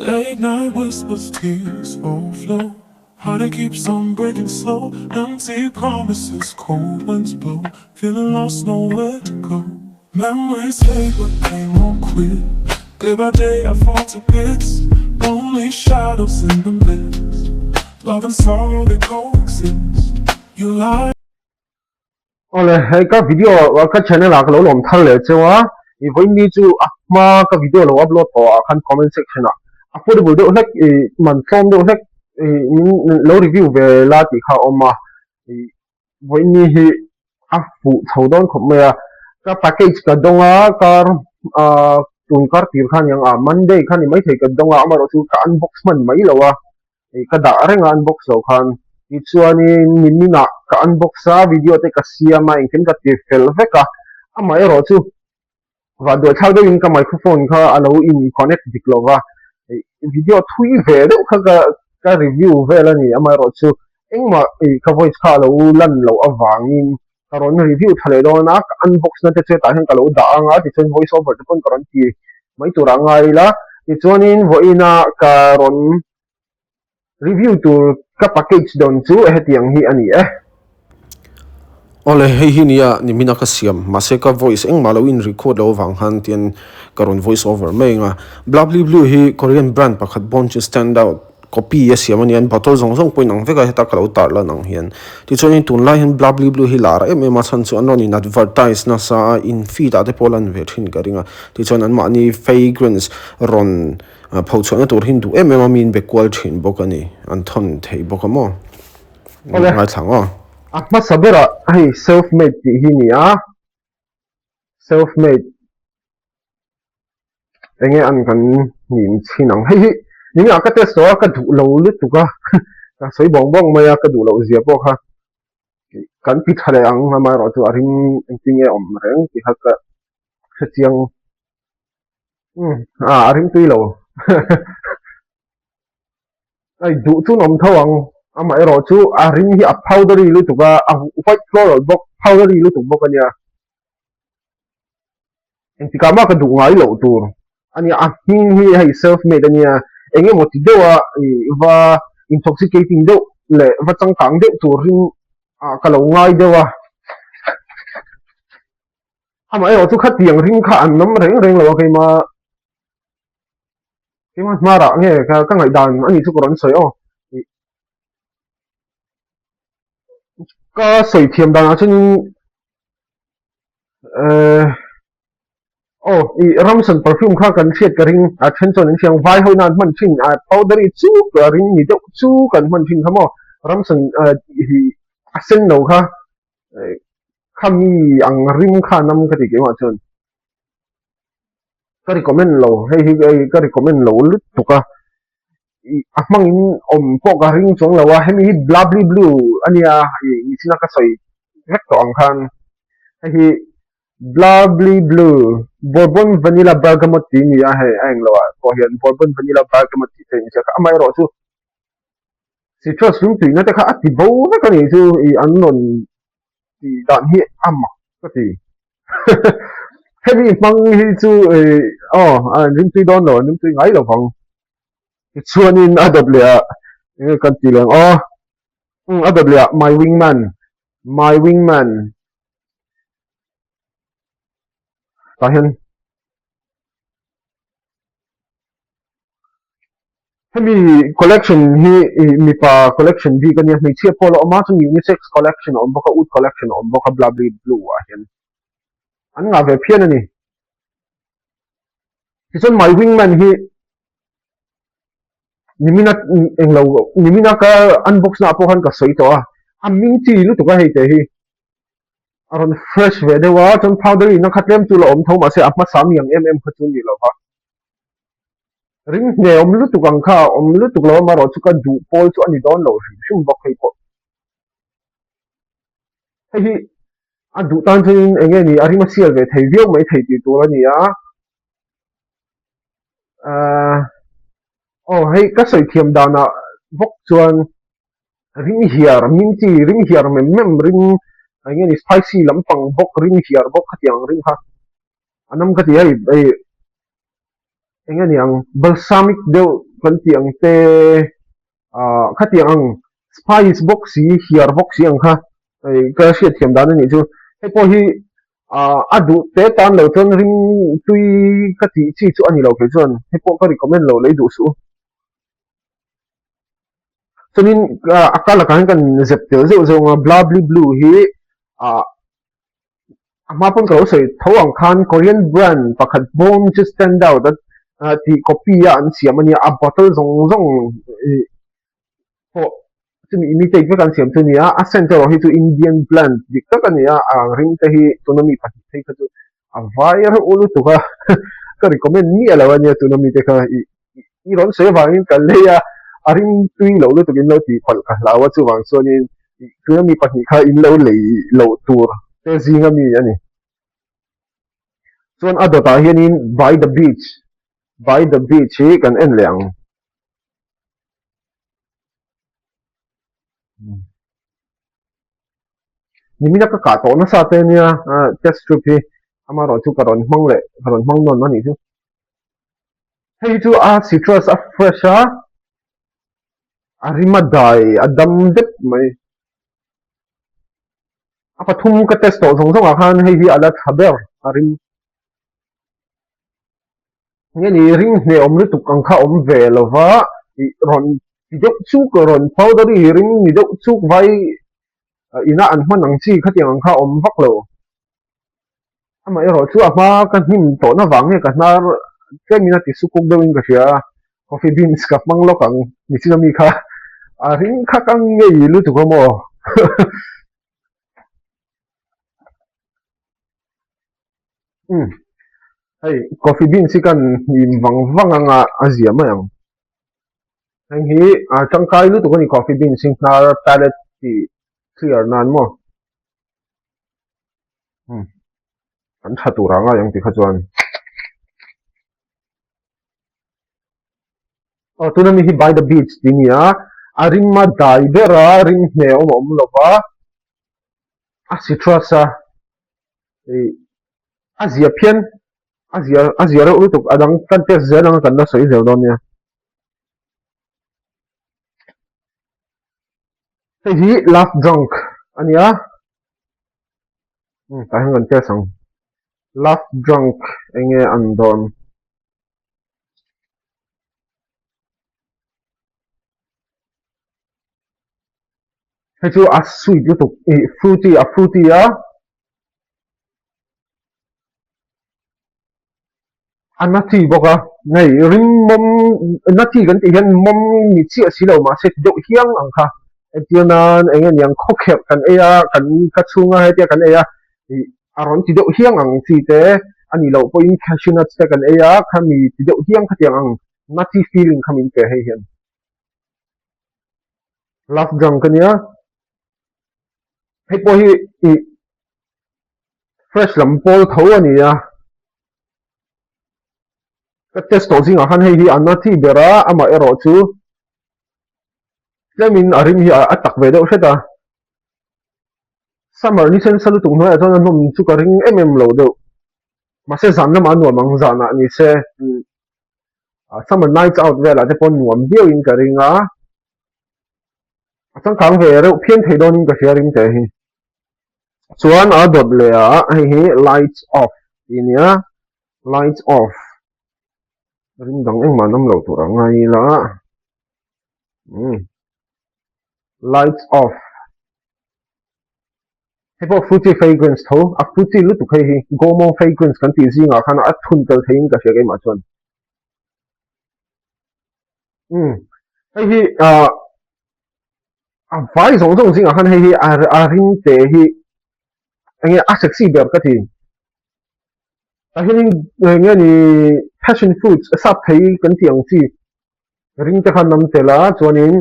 Late night whispers, tears overflow. Heart it keeps on breaking slow. Empty promises, cold winds blow. Feeling lost, nowhere to go. Memories fade, but they won't quit. Day by day I fall to bits. Only shadows in the mist. Love and sorrow they coexist. You lie. Ole hai ka video ka channel ak lo lom thar le chewa I voi ni chu akma ka video lo upload to khan comment section affordable do hek man form do hek lo review ve la ti kha oma voi ni hi afu thodon khop me ka package ka donga ka tun kar tir khan yang monday khan mai thei ka donga amaro chu ka unbox man mai lo wa ka da renga unbox lo khan chuanin minina ka unbox a video te ka siama ingken ka ti fel veka ama ero chu và đôi thao đây cái microphone kha alo in connect diklova video thui ve do kha ka review ve la ni ama ro chu engma ka voice kha lo lan lo awangin karon review thale do na unbox na te che ta hen ka lo da anga ti chen voice over te kon karon ti mai tu rangai la ti chuanin voina karon review tu ka package don chu hetiang hi ani Ole hei hi nia ni mina ka siam maseka voice eng malo in record lo wang han tian karon voice over menga BlaBliBlu hi Korean brand pakhat bon chu stand out copy yes yamani an bottle zong zong point ang veka heta kalo tar la nang hian ti choni tun lai hin BlaBliBlu hi lar em em chan chu anon in advertise na sa in feed ate polan ve thin karinga ti chon an ma ni fragrance ron phau chona tur hin du em em min be kwal thin bokani an thon thei bokamo ngai thang akma sabera ai self made ti hi ni self made enge an kan nim chinang hei ni aka test to ka du lo lu tu ka ka soi bong bong maya ka du lo zia po kha kan pi thale ang ma ro tu aring tinge om reng ti ha ka chiang aring tui lo ai du tu nom thawang ama ero chu aring hi a powdery lu tu ka a white floral bok powdery lu tu bok ania enti kama ka du ngai lo tur ani a hing hi hai self made ania enge mo ti dewa va intoxicating do le va changkang de tur ring ka lo ngai dewa ama ero chu khat tiang ring kha an nam reng reng lo kai ma mara nge ka ngai dan ani chu koron soi ka soi thiam dan chun Ramson perfume kha kan thiet ka ring a then chon siang vai hoi nan man thin powdery chu ka ring ni deuh chu kan man thin khamo Ramson hi asen no kha khami ang ring kha nam ka ti ke ma chon ka recommend lo hei hi ka recommend lo lut tu ka akmang in om po ka ring chong lawa hemi hi BlaBliBlu ania ni sina ka soi vek to ang khan hi BlaBliBlu Bourbon Vanilla Bergamot ti ni hai ang lawa ko hian Bourbon Vanilla Bergamot ti te ni ka amai ro chu citrus rum ti na ta kha ati bo na ka ni chu an non ti dan hi amma ka ti heavy mang hi chu rim ti don lo rim ti ngai lo phang chuanin adablia kan ti lang adablia my wingman tahen hemi collection hi mipa collection bi kan mi chia polo ma chu unisex collection on boka ut collection on boka BlaBliBlu hian an nga ve phian ani tichon my wingman hi nimina ka unbox na po kan ka soi to aming chi lu to ka hei te hi aron fresh ve de wa chon powdery na khatlem chu lo om thoma se apma sam yang khachun ni lo ha ring ne om lu tu kang kha om lu tu lo ma ro chu ka du pol chu ani don lo shum bok hei ko hei a du tan chin enge ni ari ma sial ve thei viau mai thei ti tu la ni hei ka soi thiam dana bok chuan ring hiar min chi ring hiar mem ring enge ni spicy lampang bok ring hiar bok khatiang ring ha anam ka ti ai enge ni ang balsamic de kan tiang te kha tiang ang spice box hi hiar box hi ang kha ka hriat thiam dan ani chu hei pawh hi adu te tan lo chuan ring tui ka ti chi chu ani lo ke chuan hei pawh ka recommend lo lei du su chuanin akala kan kan zep tel zeu zeu nga BlaBliBlu hi mapun ka usai thawang khan Korean brand pakhat bom chu stand out ti copy ya an siam ani a bottle zong zong po chumi imitate ve kan siam chu ni a center hi chu Indian blend dik tak ani a ring te hi tunami pa thei kha chu a vai ulu tu ka ka recommend ni ala wania tunami te kha i ron se wangin kan le ya aring tui lo lu tukin lo ti phal ka lawa chu wang chuanin tunami pa ni kha in lo lei lo tur te zinga mi ani chuan a dawtah hianin by the beach hi kan en leang nimina ka ka to na sa te nia test strip hi ama ro chu karon hmang non mani chu hei chu a citrus a fresh a rima dai a dam dep mai a pathum ka test to zong zong a khan hei hi ala thaber a rim nge ni ring hne om lu tuk ang kha om ve lova i ron ti deuh chu ko ron powder hi ring ni deuh chu vai ina an hman ang chi khatiang ang kha om vak lo ama ero chu ama ka hnim to na wang he ka hnar kemina ti sukuk deuhin ka hria coffee beans ka hmang lo kang ni chinami kha a ring kha kang ngei lu tu ko mo hei coffee beans kan nim wang wang anga azia ma yang heng hi changkai lu tu ko ni coffee beans sing hnar palette ti clear nan mo an tha tur anga yang ti kha chuan tunami hi by the beach ti nia a ring ma dai bera ring hne om lova a citrus azia phian azia ro tuk adang kan te zen ang kan na soi zel don nia hei hi last drunk ania ta hang kan te sang last drunk enge an don hei chu a sweet lu tuk fruity nati boka nei ring mom nati kan ti hian mom ni chi a silo ma se deuh hiang ang kha etianan engen yang khokhep kan eya kan ka chunga hetia kan eya aron ti deuh hiang ang chi te ani lo po in cashew nuts te kan eya khami ti deuh hiang khatiang ang nati feeling khamin ke he hian last drunk kania hei po hi fresh lam pol tho ani ka test to zinga khan hei hi anati bera ama ero chu lemin arim hi atak ve deuh hreta summer ni sen salu tung hnoya chuan nom chu ka ring lo deuh ma se zan lama nuam ang zana ni se summer nights out vela te pon nuam biau in ka ringa chang kang ve reuh phian thei don in ka hria ring te hi chuan a dot le hei hi lights off inia lights off ring dang engma nam lo tur angai la lights off hei pawh fruity fragrance tho a fruity lu tu hei hi gomo fragrance kan ti zinga khan a thun tel thein ka hria keimah chuan hei hi a vai zong zong zinga khan hei hi a ring te hi enge a sexy ber ka ti ta hianin nge ni passion fruits sap thei kan ti ang chi ring te khan nam tela chuanin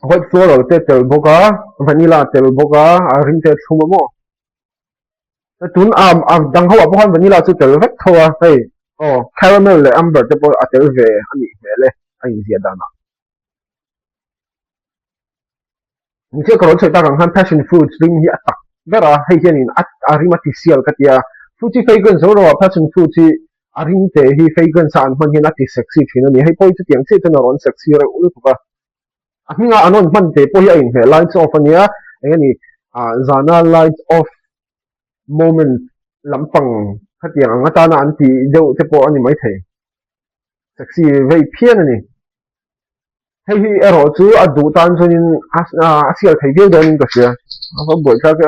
white floral te tel boka vanilla tel boka a ring te thuma mo tun dang hawa pokhan vanilla chu tel vek thowa hei caramel le amber te pawh a tel ve ani hmel e a in zia dana ni che karon chei ta kang han passion fruits ring hi atak vera hei hianin a rima ti sial katia fruity fragrance ro passion fruits hi aring te hi fragrance an man hin ati sexy thina ni hei poi chu tiang che chana ron sexy re ulu tuka aminga anon man te poi a in he lights off ania engani zana lights off moment lampang khatiang anga ta na anti deu te po ani mai thei sexy vei phian ani hei hi ero chu adu tan chunin asial thei deu don ka sia ava boi ka ke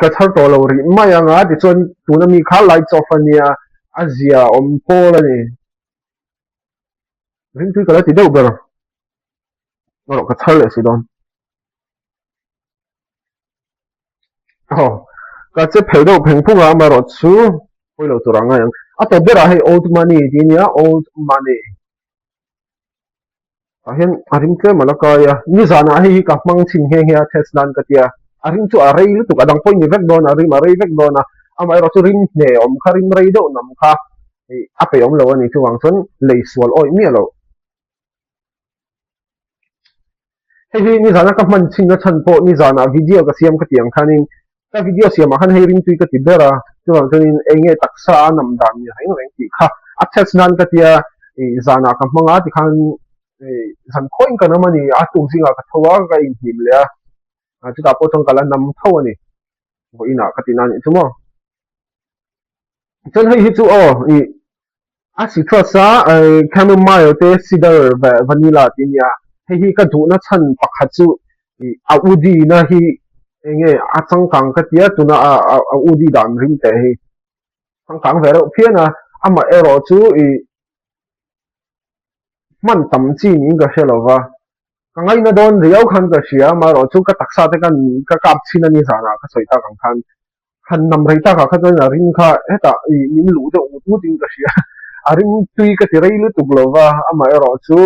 ka thar to lo ri mai anga ti chon tuna mi kha lights off ania azia om pol ani rin tu kala ti deu ber ro ka thar le si don ka che phei do pheng phunga ma ro chu poi lo turanga yang ato bera hei old money dinia old money ahen aring ke malaka ya ni zana hei ka mang ching he he test dan ka tia aring chu arei lu tu kadang poi ni vek don ari ma rei vek don amai ro chu rin ne om kharin rei do nam kha ape om lo ani chu wang chon lei sual oi mi lo hei hi ni zana ka man ching na chan po ni zana video ka siam ka tiang khanin ka video siam han hei ring tui ka ti bera chu wang chonin enge taksa nam dan ni hai no eng ti kha a test nan ka tia zana ka manga ti khan san khoin ka namani a tu singa ka thowa ka in him le a chu ta po chong kala nam tho ani bo ina ka ti nan chu mo chon hei hi chu a citrus a chamomile te cedar vanilla ti nia hei hi ka du na chan pakha chu a udi na hi enge a changkang ka tia tuna a udi dan ring te hi changkang ve ro phiana ama ero chu man tam chi ning ka helova ka ngai na don riau khan ka sia ma ro chu ka taksa te kan ka kap china ni sana ka soita kang khan khan nam rei ta ka kha na ring kha eta nim lu de u ding ka sia aring tui ka ti rei lu tu glova ama ero chu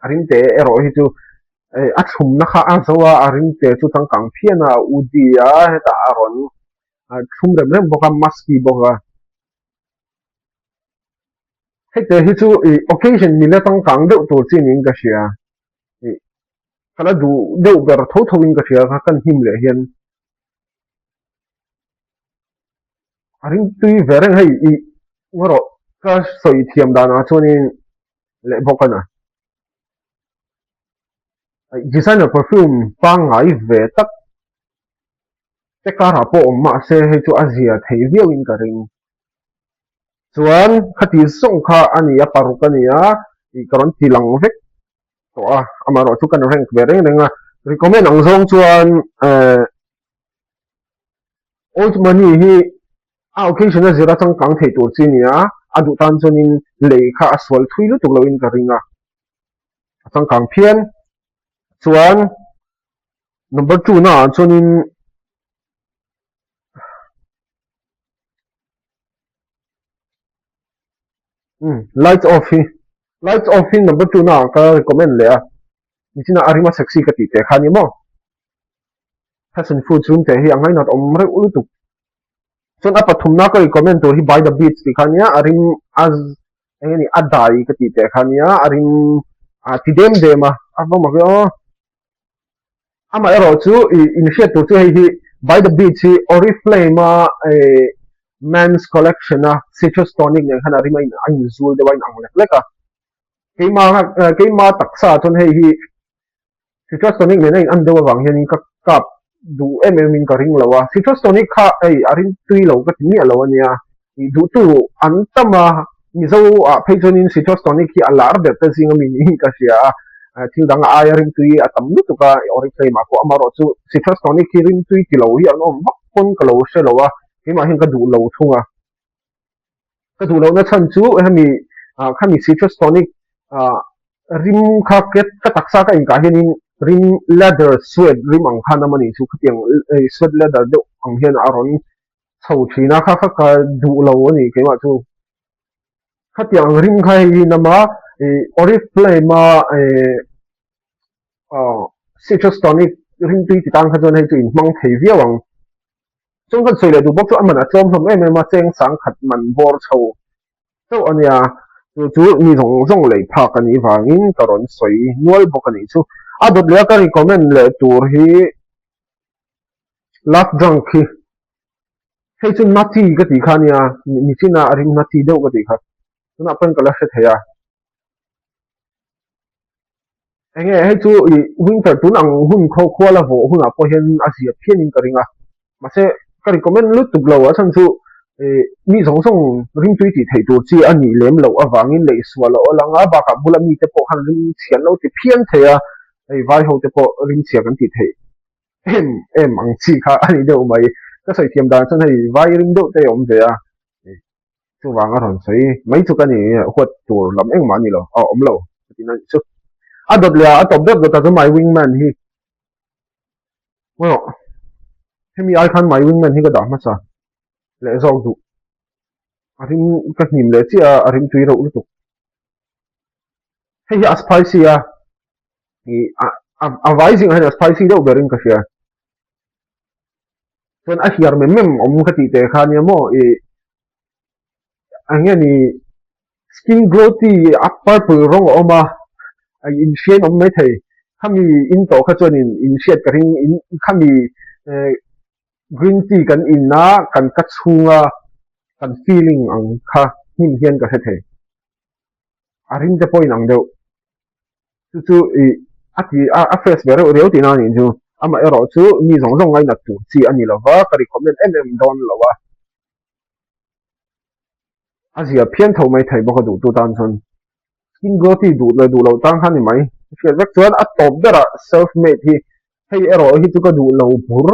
aring te ero hi chu a thum na kha a zawa aring te chu tang kang phiana udi a heta aron thum rem rem boka maski boka hete hi chu occasion ni le tang kang de tu chi ning ka sia kala du deuh ber tho tho in ka sia kha kan him le hian aring tui vereng hei ngoro ka soi thiam dana chunin le bokana designer perfume pa ngai ve tak te ka ra po ma se hei chu azia thei viau in ka ring chuan khati song kha ani a paruk ani a karon tilang vek to amaro chu kan rank vereng renga recommend ang zong chuan old money hi occasion na zira chang kang thei tur chi nia adu tan chonin lei kha aswal thui lu tuk lo in ka ringa chang kang phian chuan number 2 na chonin lights off hi number 2 na ka recommend le a ni china arima sexy ka ti te khani mo fashion food room te hi angai not om re ulu tuk chon apa thumna ka recommend to hi by the beach ti khania arim az engeni adai ka ti te khania arim tidem de ma aba ma ko ama ero chu initiate to chu hi by the beach hi oriflame men's collection citrus tonic ne khana rima in an zul de wain ang lek keima taksa chon hei hi citrus tonic ne nei an dewa wang hian ka kap du min ka ring lawa citrus tonic kha arin tui lo ka ti alo ania du tu an tama ni zo phei chonin citrus tonic hi alar de ta singa min hi ka sia thing dang ai ring tui atam lu tu ka oriflame ma ko amaro chu citrus tonic hi ring tui ti lo hi an om bak pon ka lo se lowa keima hin ka du lo thunga ka du lo na chan chu hemi khami citrus tonic rim kha ket ka taksa ka in ka hianin rim leather sweat rim ang khana mani chu khatiang sweat leather de ang hian aron chho thina kha kha ka du lo ani keima chu khatiang rim kha hi nama oriflame citrus tonic rim tui ti tang kha jon hei chu in mang thei viawang chung kan soi le du bok chu amana chom hlom em ma cheng sang khat man bor chho chu ania chu ni zong zong lei phak ani wangin karon soi nual bok ani chu adot le ka recommend le tur hi love drunk hi hay chung nati cái gì khá nia mi chỉ na arim nati đâu cái gì khá chúng ta phân cái là sẽ thấy à anh ấy hay chú winter tuần ang hun khâu khua là vô hun à có hiện Asia phiên in cái ringa mà sẽ cái recommend lúc tục lâu á sang chú mi giống song ring tuy thì thấy đồ chi anh ấy lem lâu à vàng in lấy xua lâu lăng á bà cả bula mi te po han ring xian lâu thì phiên thế à vai hậu te po ring xian cái thì thấy em ang chi khá anh ấy đâu mày cái sợi tiêm đàn chân hay vai ring đâu te ông về à chú vàng ở thằng sấy mấy chú cái này huột tủ lắm em mà nhỉ lo ông lâu thì nó chú adot le atop dot dot as my wingman hi well hemi I can my wingman hi ga da masa le zong du arim ka nim le chi arim tui ro lu tu hei a spicy ni a rising ha spicy do berin ka sia son a hiar mem om ka ti te khan ya mo anga ni skin growthy upper pul rong oma ai in shen om mai thei khami in to kha chon in shet ka ring in khami green tea kan in na kan ka chunga kan feeling ang kha him hian ka the thei aring te point ang deuh chu a face bero reu ti na ni chu ama ero chu mi zong zong ngai na tu chi ani lova ka recommend don lova Asia phian tho mai thei bo ka du tu tan chon skin growthy du le du lo tang han ni mai fiat vek chuan a top dera self made hi hei ero hi chu ka du lo bur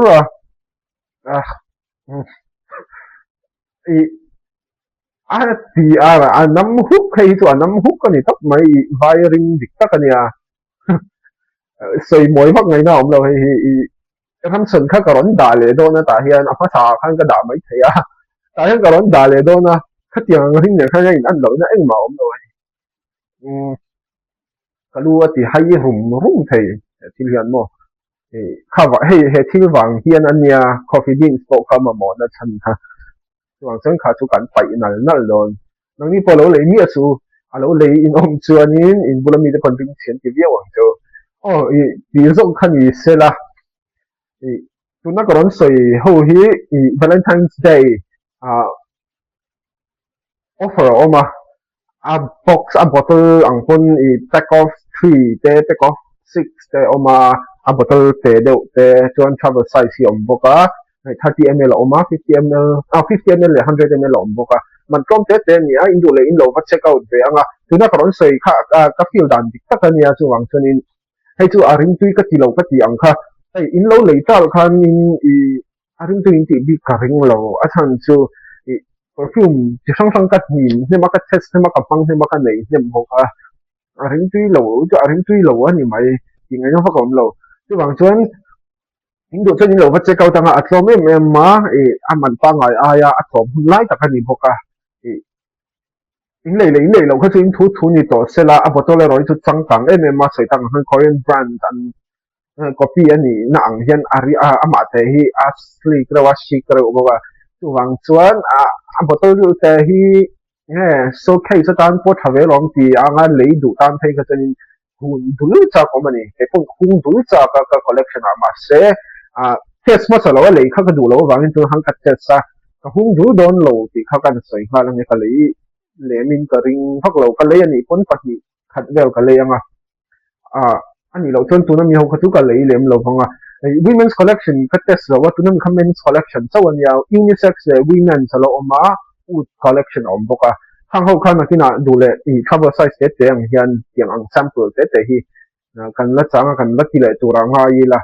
a ti a nam huk hei chu a nam huk ka ni tak mai wiring dik tak ani a soi moi vak ngai na om lo hei ram sun kha ka ron da le do na ta hian a pha sa khan ka da mai thei a ta hian ka ron da le do na kha tiang ring ne kha in an lo na eng ma om lo hei kalu ati hai rum thei til hian mo kha wa he thil wang hian ania coffee bean to kha ma mo na chan ha chuang chen kha chu kan pai nal don nang ni polo le mi asu alo le in om chuanin in bulami de panding chen ti viaw ang cho ti zong khan ni sela tu na karon soi ho hi Valentine's Day offer oma a box a bottle ang pon pack of 3 te pack of 6 te oma a bottle te deuh te chuan travel size hi om boka 30 ml oma 50 ml 50 ml le 100 ml om boka man kom te ni a indu le in lo va check out ve anga tuna karon sei kha ka feel dan dik tak ania chu wang chunin hei chu aring tui ka ti lo ka ti ang kha hei in lo le tal khan in aring tui ti bi ka ring lo a chan chu perfume chi sang sang kat ni ne ma ka test ne ma ka pang ne ma ka nei ne mo ka aring tui lo chu aring tui lo ani mai ti ngai no fa kom lo chu wang chuan Indo chen in lo va check out anga atlom em ma aman pa ngai aya atlom lai ta ka ni boka in le lo kha chu in thu ni to sela a bottle roi chu chang tang ma soi tang han Korean brand an copy ani na ang hian ari ama te hi asli krawa shi kro boka chu wang chuan a bottle te hi showcase tan po thave long ti anga lei du tan thei ka chen hun dul cha ko mani he pon hun dul cha ka collection ma se test ma salo le kha ka du lo wangin tu hang ka test sa ka hung du don lo ti kha kan soi ha lang ka le le min ka ring phak lo ka le ani pon pa hi khat vel ka le anga ani lo chon tu na mi ho ka tu ka le lem lo wanga women's collection ka test lo wa tu na ka men's collection so an ya unisex women salo oma ut collection om boka hang ho khan akina du le cover size te ang hian tiang ang sample te hi kan la changa kan la ti le tura nga yi la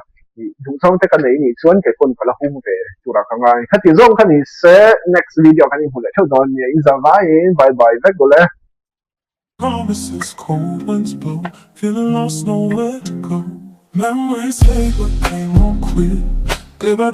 du song te kan nei ni chuan ke kon pala hum ve tura ka ngai khati zong khani se next video kan hule thau don ni in za vai bye bye ve gole Promises cold winds blow, feeling lost, nowhere to go. Memories fade, but they won't quit. Day by day.